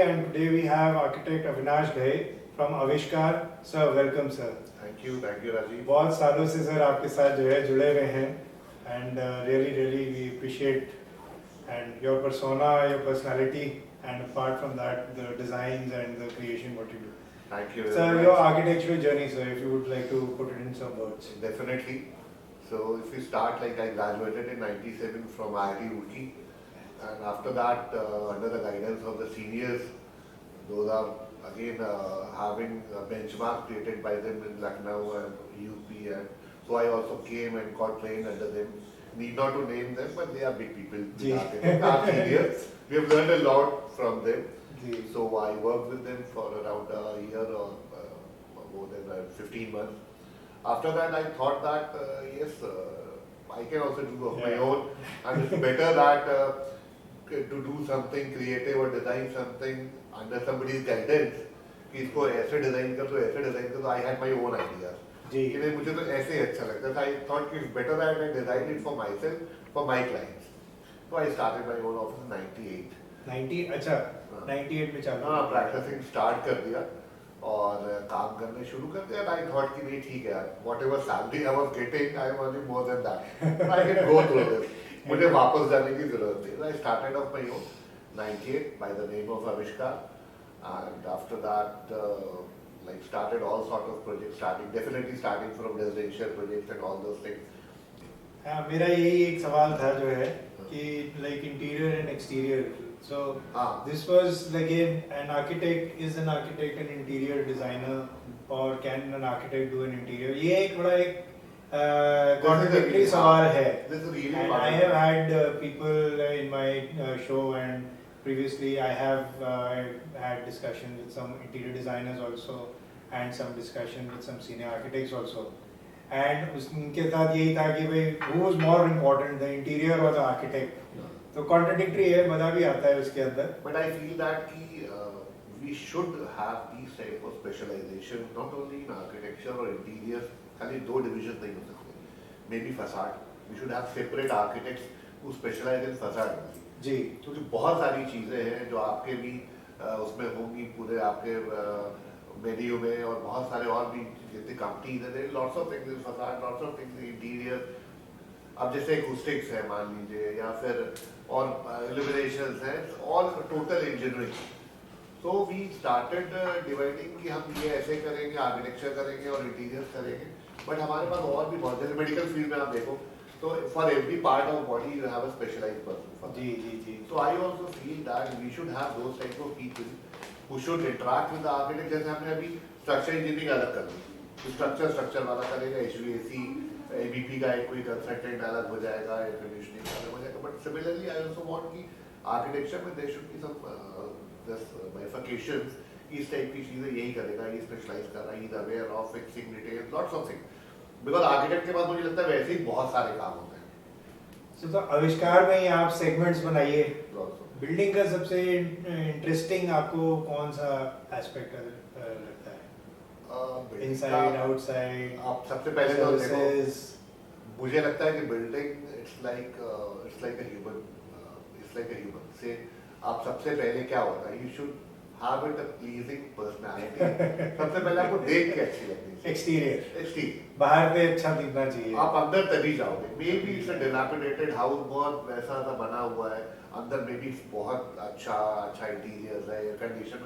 and today we have architect Avinash Ghai from Avishkar. Sir, welcome sir. Thank you Rajiv. बहुत सालों से sir आपके साथ जो है जुड़े हुए हैं and really we appreciate and your persona, your personality, and apart from that the designs and the creation what you do. Thank you. Sir, your architectural journey, sir, if you would like to put it in some words. Definitely. So if we start, like I graduated in '97 from IIT Roorkee, and after that, under the guidance of the seniors, those are again having a benchmark created by them in Lucknow and UP, and so I also came and got trained under them. Need not to name them, but they are big people. Our seniors. We have learned a lot from them. So I worked with them for around a year or more than 15 months. After that, I thought that yes, I can also do of my own, and it's better that to do something creative or design something under somebody's guidance. कि इसको ऐसे design कर तो ऐसे design कर तो I had my own ideas. कि नहीं मुझे तो ऐसे ही अच्छा लगता था. I thought it's better that I design it for myself, for my clients. So I started my own office in '98. 90 अच्छा 98 में चालू. हाँ, practicing start कर दिया और काम करने शुरू कर दिया. I thought कि नहीं ठीक है यार, whatever salary I was getting, I am earning more than that. I can go through this. मुझे वापस जाने की जरूरत नहीं. I started off my own '98 by the name of Avishkar, and after that like started all sort of projects, definitely starting from residential projects and all those things. मेरा यही एक सवाल था जो है कि like interior and exterior. So this was like an architect is an architect, an interior designer, or can an architect do an interior? ये एक बड़ा एक contradictory सवाल है. And I have had people in my show, and previously I have had discussion with some interior designers also, and some discussion with some senior architects also. And उनके साथ यही था कि भाई who is more important, the interior or the architect? तो contradictory है, मजा भी आता है उसके अंदर. But I feel that कि we should have these type of specialization not only in architecture or interiors. खाली दो division नहीं हो सकते. Maybe facade. We should have separate architects who specialize in facade. जी. क्योंकि बहुत सारी चीजें हैं जो आपके भी उसमें होंगी पूरे आपके मेन्यू में और बहुत सारे और भी जितने कंपनीज हैं. Lots of things in facade, lots of things in interior. अब जैसे acoustics है मान लीजिए या फिर और illuminations है, all total engineering. So we started dividing कि हम ये ऐसे करेंगे, architecture करेंगे और interiors करेंगे. But हमारे पास और भी बहुत जैसे medical field में आप देखो तो for every part of body you have a specialized person for that. Ji. So I also feel that we should have those type of people who should interact with the architect. जैसे हमने अभी structure engineering अलग कर दी. Structure वाला करेगा, HVAC, ABP का एक कोई consultant अलग हो जाएगा, air conditioning अलग हो जाएगा. But similarly, I also want कि architecture में there should be some this bifurcations. इस टाइप की चीजें यही करेगा, ये specialize कर रहा है, he is aware of fixing details, lots of things. Because architect के बाद मुझे लगता है वैसे ही बहुत सारे काम होते हैं. तो आविष्कार में ही आप सेगमेंट्स बनाइए. बिल्डिंग का सबसे इंटरेस्टिंग आपको कौन सा एस्पेक्ट लगता है? Inside, outside. आप सबसे पहले तो देखो, मुझे लगता है कि building it's like a human से आप सबसे पहले क्या होता है, you should have it a pleasing personality. सबसे पहले आपको देख के अच्छी लगनी चाहिए. एक्सटीरियर बाहर पे अच्छा दिखना चाहिए. आप अंदर तभी जाओगे. Maybe it's a dilapidated house, बहुत वैसा सा बना हुआ है, अंदर maybe बहुत अच्छा interiors है, air condition,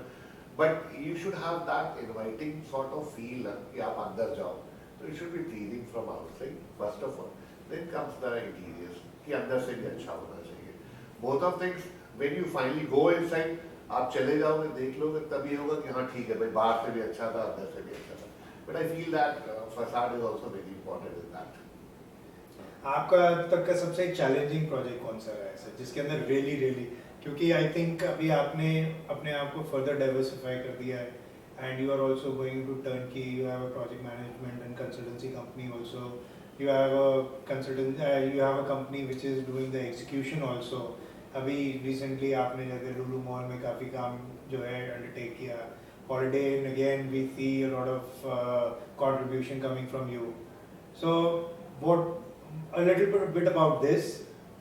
but you should have that inviting sort of feel कि आप अंदर जाओ. So it should be pleasing from outside first of all. Then comes the interiors कि अंदर से भी अच्छा होना चाहिए. Both of things when you finally go inside, आप चले जाओगे, देख लोगे, तभी होगा कि हाँ ठीक है भाई, बाहर से भी अच्छा था, अंदर से भी अच्छा था. But I feel that facade is also very important in that. आपका अब तक का सबसे चैलेंजिंग प्रोजेक्ट कौन सा रहा है सर, जिसके अंदर रियली क्योंकि आई थिंक अभी आपने अपने आप को फर्दर डाइवर्सिफाई कर दिया है, and you are also going to turnkey, you have a project management and consultancy company also, you have a company which is doing the execution also. अभी रिसेंटली आपने जैसे लुलु मॉल में काफ़ी काम जो है अंडरटेक किया. Holiday Inn again we see a lot of contribution coming from you. So what a little bit about this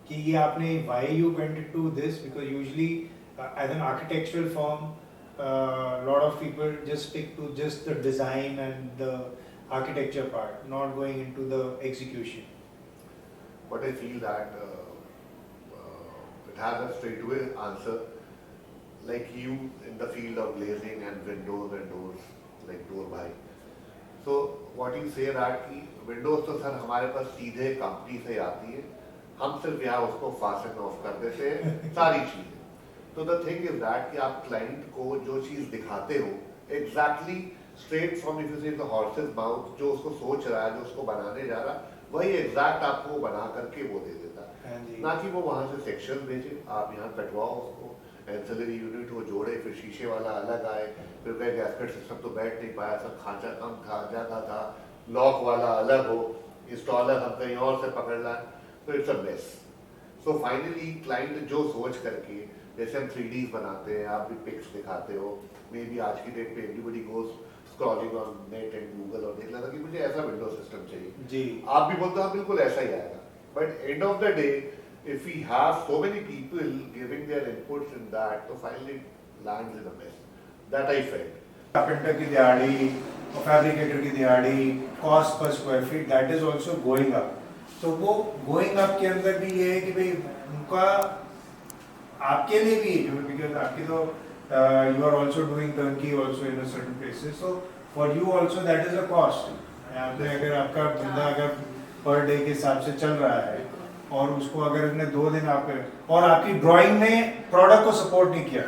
कि ये आपने why you went into this, because usually as an architectural firm, a lot of people just stick to just the design and the architecture part, not going into the execution. But I feel that it has a straightaway answer. Like you in the field of glazing and windows and doors, like door by. So what you say that कि windows तो sir हमारे पास सीधे company से आती है, हम सिर्फ यहाँ उसको फास्ट ऑफ कर देते हैं सारी चीजें. तो the thing is that कि आप क्लाइंट को जो चीज दिखाते हो exactly straight from if you say the horse's mouth, जो उसको सोच रहा है, जो उसको बनाने जा रहा है, वही एग्जैक्ट आपको बना करके वो दे देता है. ना कि वो वहां से सेक्शन भेजे, आप यहाँ कटवाओ उसको, एंसिलरी यूनिट वो जोड़े, फिर शीशे वाला अलग आए, फिर वह गैस्केट सिस्टम तो बैठ नहीं पाया, सब खांचा कम था, जगह था, लॉक वाला अलग हो, इंस्टॉलर हम कहीं और से पकड़ लाए, तो it's a mess. So finally client जो सोच करके, जैसे हम 3Ds बनाते हैं, आप भी पिक्स दिखाते हो, मे बी आज की डेट पे everybody goes scrolling on net and Google और देख लेता कि मुझे ऐसा विंडो सिस्टम चाहिए जी. आप भी बोलते हो बिल्कुल ऐसा ही आएगा. But end of the day if we have so many people giving their inputs in that, so finally it lands in a mess. That I felt. Carpenter की दिहाड़ी और fabricator की दिहाड़ी, cost per square feet, that is also going up. तो वो going up के अंदर भी ये है कि भाई उनका आपके लिए भी because आपकी तो you are also doing turnkey also in a certain places, so for you also that is a cost. आपने अगर आपका बंदा अगर per day के हिसाब से चल रहा है और उसको अगर उसने 2 दिन और आपकी ड्राइंग ने प्रोडक्ट को सपोर्ट नहीं किया,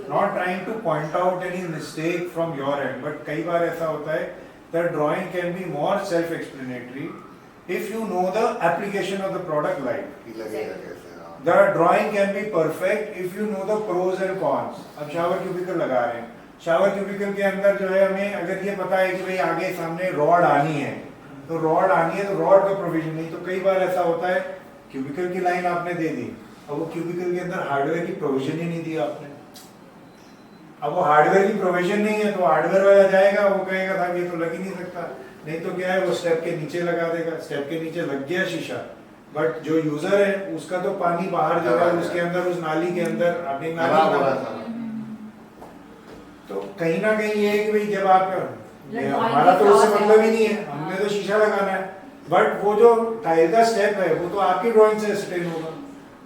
not trying to point out any mistake from your end, but कई बार ऐसा होता है the drawing can be more self explanatory if you know the application of the product life. The drawing can be perfect if you know the pros and cons. अब shower cubicle लगा रहे हैं, shower cubicle के अंदर जो है हमें अगर ये पता है कि भाई आगे सामने रॉड आनी है, तो रॉड आनी है तो रॉड का प्रोविजन नहीं. तो कई बार ऐसा होता है क्यूबिकल की लाइन आपने दे दी, अब वो क्यूबिकल के अंदर हार्डवेयर की प्रोविजन ही नहीं दी आपने. अब वो हार्डवेयर की प्रोविजन नहीं है तो हार्डवेयर वाला जाएगा, वो कहेगा था ये तो लग ही नहीं सकता, नहीं तो क्या है वो स्टेप के नीचे लगा देगा, स्टेप के नीचे लग गया शीशा, बट जो यूजर है उसका तो पानी बाहर जा रहा है, उसके अंदर उस नाली के अंदर आपने नाली. तो कहीं ना कहीं ये है कि भाई जब आप हमारा तो उससे मतलब ही नहीं है, हमने तो शीशा लगाना है, बट वो जो टाइल का स्टेप है वो तो आपकी ड्राइंग से असरटेन होगा.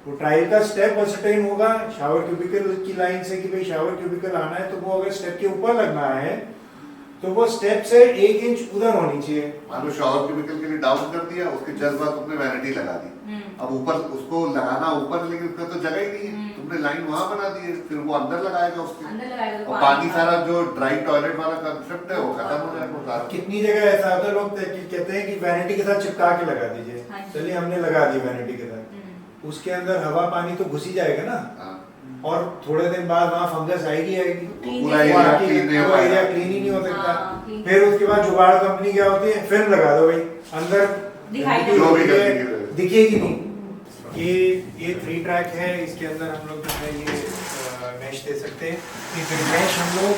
वो टाइल का स्टेप असरटेन होगा शावर क्यूबिकल की लाइन से कि भाई शावर क्यूबिकल आना है, तो वो अगर स्टेप के ऊपर लगना है तो वो स्टेप से 1 इंच उधर होनी चाहिए. मान लो शावर क्यूबिकल के लिए डाउन कर दिया, उसके जस्ट बाद तुमने वैनिटी लगा दी, अब ऊपर उसको लगाना ऊपर, लेकिन उसका तो जगह ही नहीं है, तुमने लाइन वहां बना दी है, फिर वो अंदर लगाएगा उसके, और पानी सारा जो ड्राई टॉयलेट वाला कंसेप्ट है वो खत्म हो जाएगा सारा. कितनी जगह ऐसा होता है लोग कहते हैं कि वैनिटी के साथ चिपका के लगा दीजिए. चलिए हमने लगा दी वैनिटी के साथ, उसके अंदर हवा पानी तो घुस ही जाएगा ना, और थोड़े दिन बाद वहाँ फंगस आएगी पूरा एरिया क्लीन ही नहीं हो सकता. फिर उसके बाद जुगाड़ कंपनी क्या होती है, फिल्म लगा दो भाई अंदर, दिखेगी नहीं. ये 3 ट्रैक है, इसके अंदर हम लोग जो है ये मैश दे सकते हैं. ये मैश हम लोग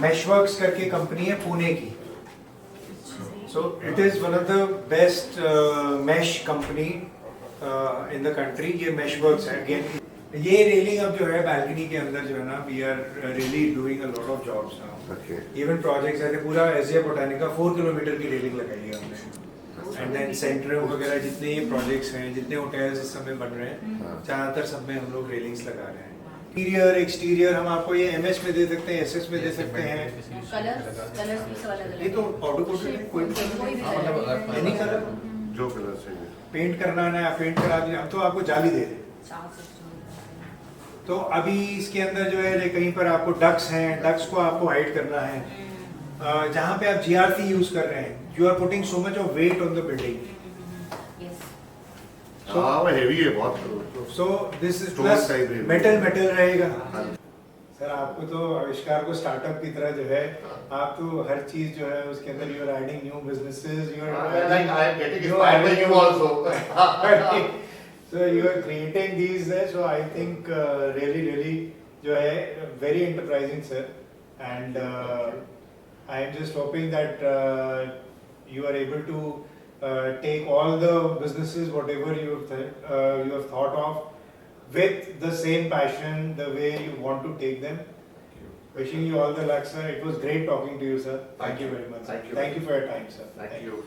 मैशवर्क्स करके कंपनी है पुणे की, so it is one of the best mesh company in the country. ये मैशवर्क्स है. अगेन ये रेलिंग अब जो है बैल्कनी के अंदर जो है ना, we are really doing a lot of jobs now. Even projects है, पूरा एशिया बोटानिका 4 किलोमीटर की रेलिंग लगाई है हमने. एंड देन सेंटर वगैरह जितने ये प्रोजेक्ट्स हैं, जितने होटल्स इस समय बन रहे हैं, ज्यादातर सब में हम लोग रेलिंग्स लगा रहे हैं. इंटीरियर एक्सटीरियर हम आपको ये MS में दे सकते हैं, SS में दे सकते हैं. ये तो ऑटो कोड है, कोई भी एनी कलर जो कलर चाहिए पेंट करना है, पेंट करा दिया, हम तो आपको जाली दे दें. तो अभी इसके अंदर जो है कहीं पर आपको डक्स हैं, डक्स को आपको हाइड करना है. जहाँ पे आप GRC यूज कर रहे हैं, you are putting so much of weight on the building. हाँ हेवी है बहुत. So this is plus metal रहेगा. सर आपको तो आविष्कार को स्टार्टअप की तरह जो है, आप तो हर चीज जो है उसके अंदर you are adding new businesses, you are like I am getting inspired by you also. So you are creating these there, so I think really जो है very enterprising sir, and I am just hoping that you are able to take all the businesses whatever you have thought of with the same passion, the way you want to take them. Wishing you all the luck, sir. It was great talking to you, sir. Thank you very much. Thank you. Thank you for your time, sir. Thank you.